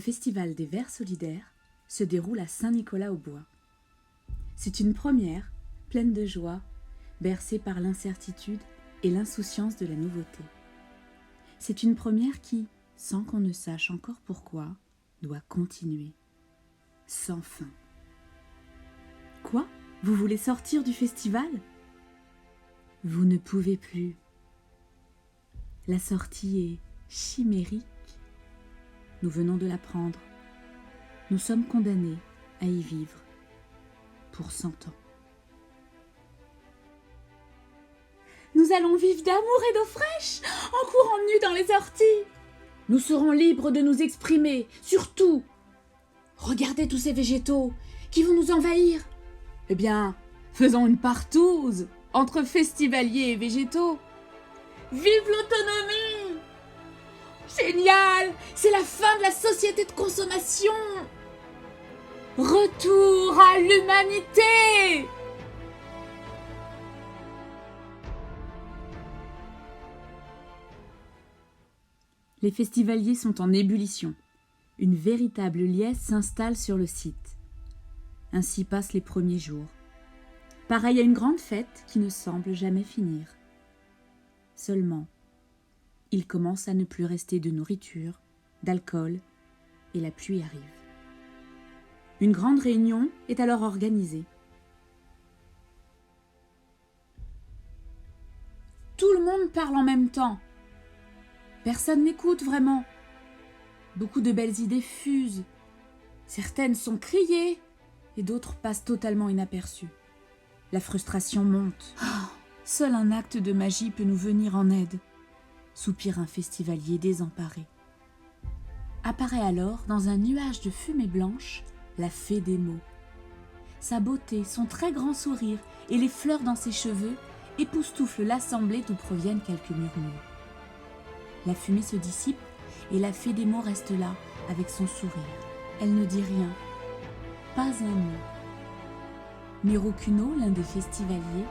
festival des Verts solidaires se déroule à Saint-Nicolas-au-Bois. C'est une première, pleine de joie, bercée par l'incertitude et l'insouciance de la nouveauté. C'est une première qui, sans qu'on ne sache encore pourquoi, doit continuer, sans fin. Quoi ? Vous voulez sortir du festival ? Vous ne pouvez plus. La sortie est chimérique. Nous venons de l'apprendre. Nous sommes condamnés à y vivre pour 100 ans. Nous allons vivre d'amour et d'eau fraîche, en courant nus dans les orties. Nous serons libres de nous exprimer, surtout. Regardez tous ces végétaux qui vont nous envahir. Eh bien, faisons une partouze entre festivaliers et végétaux. Vive l'autonomie! Génial! C'est la fin de la société de consommation! Retour à l'humanité! Les festivaliers sont en ébullition. Une véritable liesse s'installe sur le site. Ainsi passent les premiers jours. Pareil à une grande fête qui ne semble jamais finir. Seulement, il commence à ne plus rester de nourriture, d'alcool, et la pluie arrive. Une grande réunion est alors organisée. Tout le monde parle en même temps. Personne n'écoute vraiment. Beaucoup de belles idées fusent. Certaines sont criées et d'autres passent totalement inaperçues. La frustration monte. Oh, seul un acte de magie peut nous venir en aide, soupire un festivalier désemparé. Apparaît alors, dans un nuage de fumée blanche, la fée des mots. Sa beauté, son très grand sourire et les fleurs dans ses cheveux époustouflent l'assemblée d'où proviennent quelques murmures. La fumée se dissipe et la fée des mots reste là, avec son sourire. Elle ne dit rien, pas un mot. Mirocuno, l'un des festivaliers,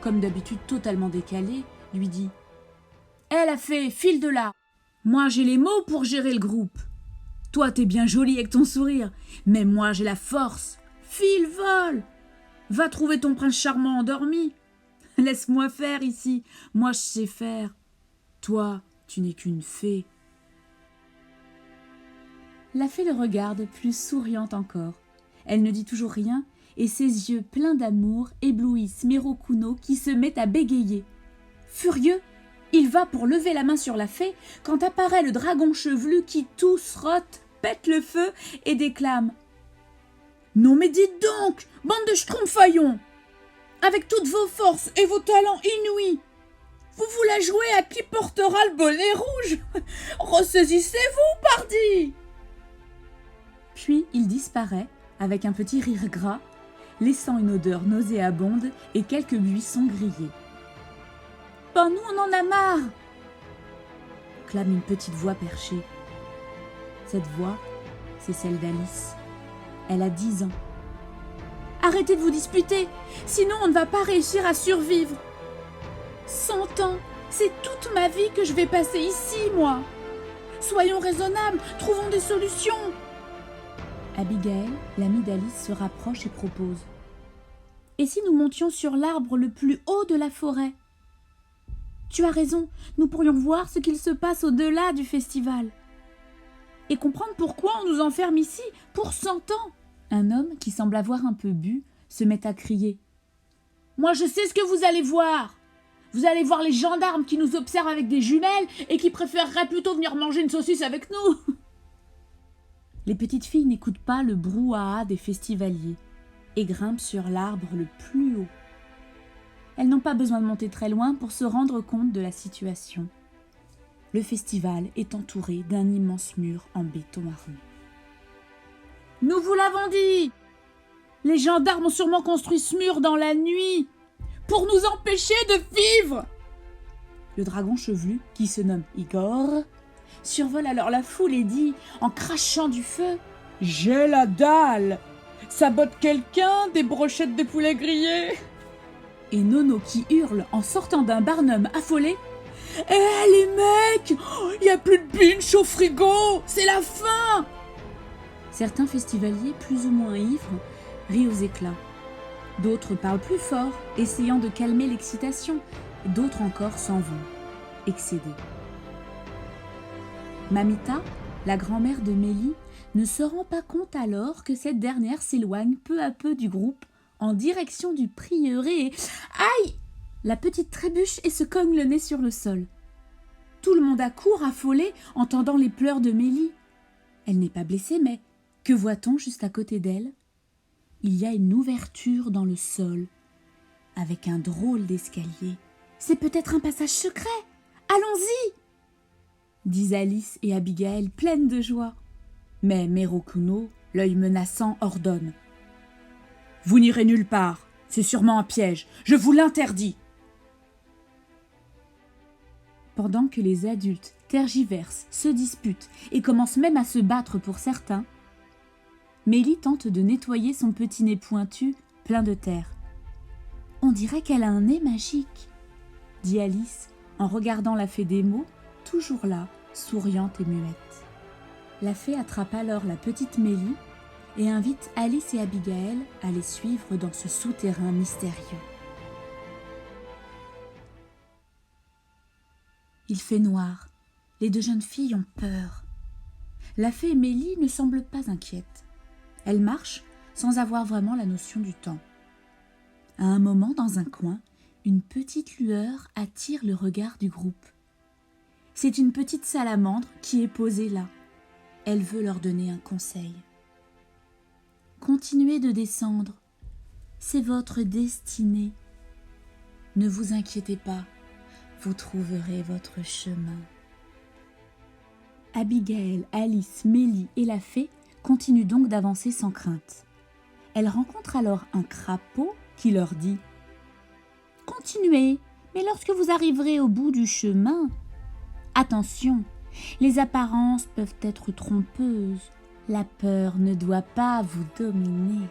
comme d'habitude totalement décalé, lui dit « Hé la fée, file de là! Moi j'ai les mots pour gérer le groupe. Toi t'es bien jolie avec ton sourire, mais moi j'ai la force. File, vole! Va trouver ton prince charmant endormi. Laisse-moi faire ici, moi je sais faire. Toi, tu n'es qu'une fée. » La fée le regarde, plus souriante encore. Elle ne dit toujours rien, et ses yeux pleins d'amour éblouissent Mirocuno qui se met à bégayer. Furieux, il va pour lever la main sur la fée quand apparaît le dragon chevelu qui tousse, rote, pète le feu et déclame « Non mais dites donc, bande de schtroumpfaillons! Avec toutes vos forces et vos talents inouïs, vous la jouez à qui portera le bonnet rouge? Ressaisissez-vous, pardi !» Puis il disparaît avec un petit rire gras, laissant une odeur nauséabonde et quelques buissons grillés. « Ben nous on en a marre !» clame une petite voix perchée. Cette voix, c'est celle d'Alice. Elle a 10 ans. « Arrêtez de vous disputer, sinon on ne va pas réussir à survivre. 100 ans, c'est toute ma vie que je vais passer ici, moi. Soyons raisonnables, trouvons des solutions. » Abigail, l'amie d'Alice, se rapproche et propose. « Et si nous montions sur l'arbre le plus haut de la forêt ? Tu as raison, nous pourrions voir ce qu'il se passe au-delà du festival. Et comprendre pourquoi on nous enferme ici pour 100 ans. » Un homme, qui semble avoir un peu bu, se met à crier. « Moi je sais ce que vous allez voir. Vous allez voir les gendarmes qui nous observent avec des jumelles et qui préféreraient plutôt venir manger une saucisse avec nous. » Les petites filles n'écoutent pas le brouhaha des festivaliers et grimpent sur l'arbre le plus haut. Elles n'ont pas besoin de monter très loin pour se rendre compte de la situation. Le festival est entouré d'un immense mur en béton armé. « Nous vous l'avons dit! Les gendarmes ont sûrement construit ce mur dans la nuit pour nous empêcher de vivre !» Le dragon chevelu, qui se nomme Igor, survole alors la foule et dit, en crachant du feu, « J'ai la dalle! Ça botte quelqu'un des brochettes de poulet grillé ?» Et Nono qui hurle en sortant d'un barnum affolé, « Eh les mecs, y a plus de binge au frigo, c'est la fin !» Certains festivaliers, plus ou moins ivres, rient aux éclats. D'autres parlent plus fort, essayant de calmer l'excitation. D'autres encore s'en vont, excédés. Mamita, la grand-mère de Mélie, ne se rend pas compte alors que cette dernière s'éloigne peu à peu du groupe en direction du prieuré et... Aïe! La petite trébuche et se cogne le nez sur le sol. Tout le monde accourt, affolé, entendant les pleurs de Mélie. Elle n'est pas blessée, mais que voit-on juste à côté d'elle? Il y a une ouverture dans le sol, avec un drôle d'escalier. C'est peut-être un passage secret. Allons-y! Disent Alice et Abigail pleines de joie. Mais Mero Kuno, l'œil menaçant, ordonne. Vous n'irez nulle part, c'est sûrement un piège, je vous l'interdis. Pendant que les adultes tergiversent, se disputent et commencent même à se battre pour certains, Mélie tente de nettoyer son petit nez pointu, plein de terre. On dirait qu'elle a un nez magique, dit Alice en regardant la fée des mots, toujours là, souriante et muette. La fée attrape alors la petite Mélie et invite Alice et Abigail à les suivre dans ce souterrain mystérieux. Il fait noir. Les deux jeunes filles ont peur. La fée Mélie ne semble pas inquiète. Elle marche sans avoir vraiment la notion du temps. À un moment, dans un coin, une petite lueur attire le regard du groupe. C'est une petite salamandre qui est posée là. Elle veut leur donner un conseil. Continuez de descendre. C'est votre destinée. Ne vous inquiétez pas, vous trouverez votre chemin. Abigail, Alice, Mélie et la fée continuent donc d'avancer sans crainte. Elles rencontrent alors un crapaud qui leur dit « Continuez, mais lorsque vous arriverez au bout du chemin, attention, les apparences peuvent être trompeuses. La peur ne doit pas vous dominer. »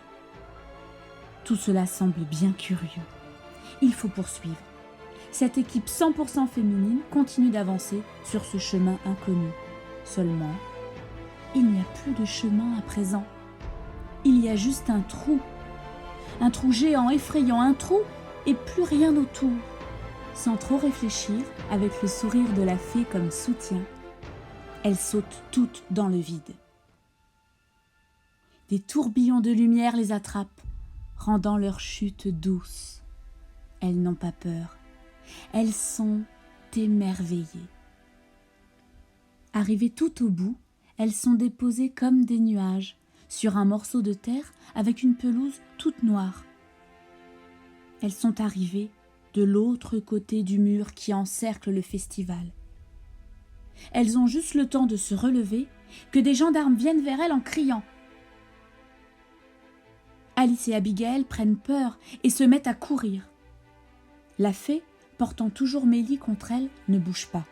Tout cela semble bien curieux. Il faut poursuivre. Cette équipe 100% féminine continue d'avancer sur ce chemin inconnu. Seulement, il n'y a plus de chemin à présent. Il y a juste un trou géant effrayant, un trou et plus rien autour. Sans trop réfléchir, avec le sourire de la fée comme soutien, elles sautent toutes dans le vide. Des tourbillons de lumière les attrapent, rendant leur chute douce. Elles n'ont pas peur. Elles sont émerveillées. Arrivées tout au bout, elles sont déposées comme des nuages sur un morceau de terre avec une pelouse toute noire. Elles sont arrivées de l'autre côté du mur qui encercle le festival. Elles ont juste le temps de se relever que des gendarmes viennent vers elles en criant. Alice et Abigail prennent peur et se mettent à courir. La fée, portant toujours Mélie contre elle, ne bouge pas.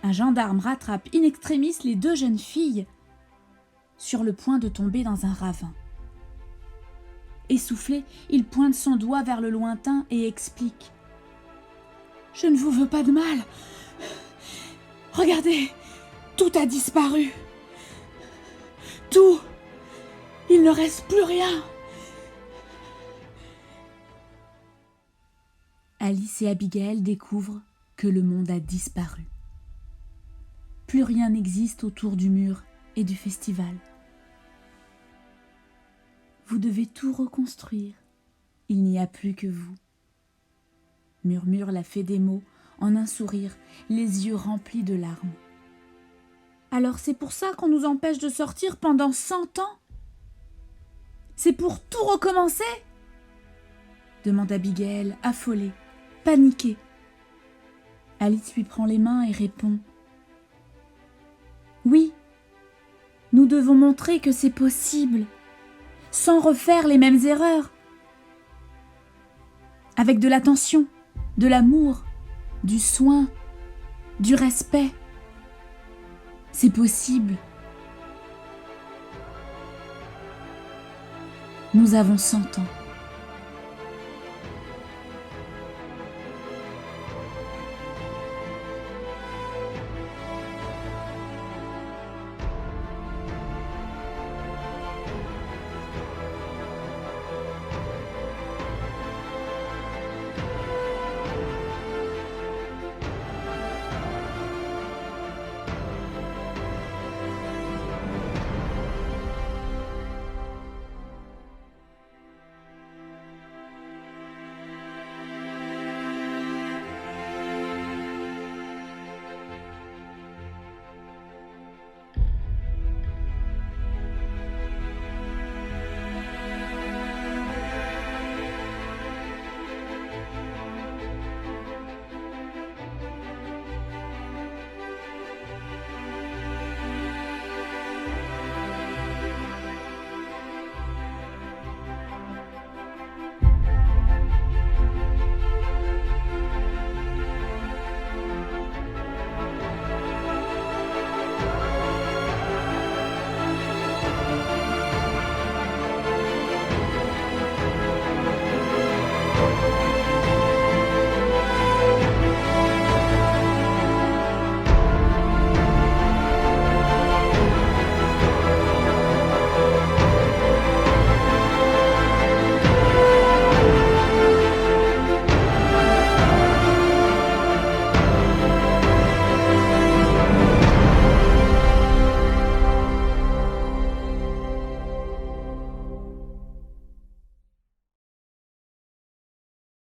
Un gendarme rattrape in extremis les deux jeunes filles, sur le point de tomber dans un ravin. Essoufflé, il pointe son doigt vers le lointain et explique. « Je ne vous veux pas de mal. Regardez, tout a disparu. Tout. Il ne reste plus rien. » Alice et Abigail découvrent que le monde a disparu. Plus rien n'existe autour du mur et du festival. Vous devez tout reconstruire. Il n'y a plus que vous. Murmure la fée des mots en un sourire, les yeux remplis de larmes. Alors c'est pour ça qu'on nous empêche de sortir pendant 100 ans? C'est pour tout recommencer? Demande Abigail, affolée, paniquée. Alice lui prend les mains et répond. Oui, nous devons montrer que c'est possible, sans refaire les mêmes erreurs. Avec de l'attention, de l'amour, du soin, du respect. C'est possible. Nous avons 100 ans.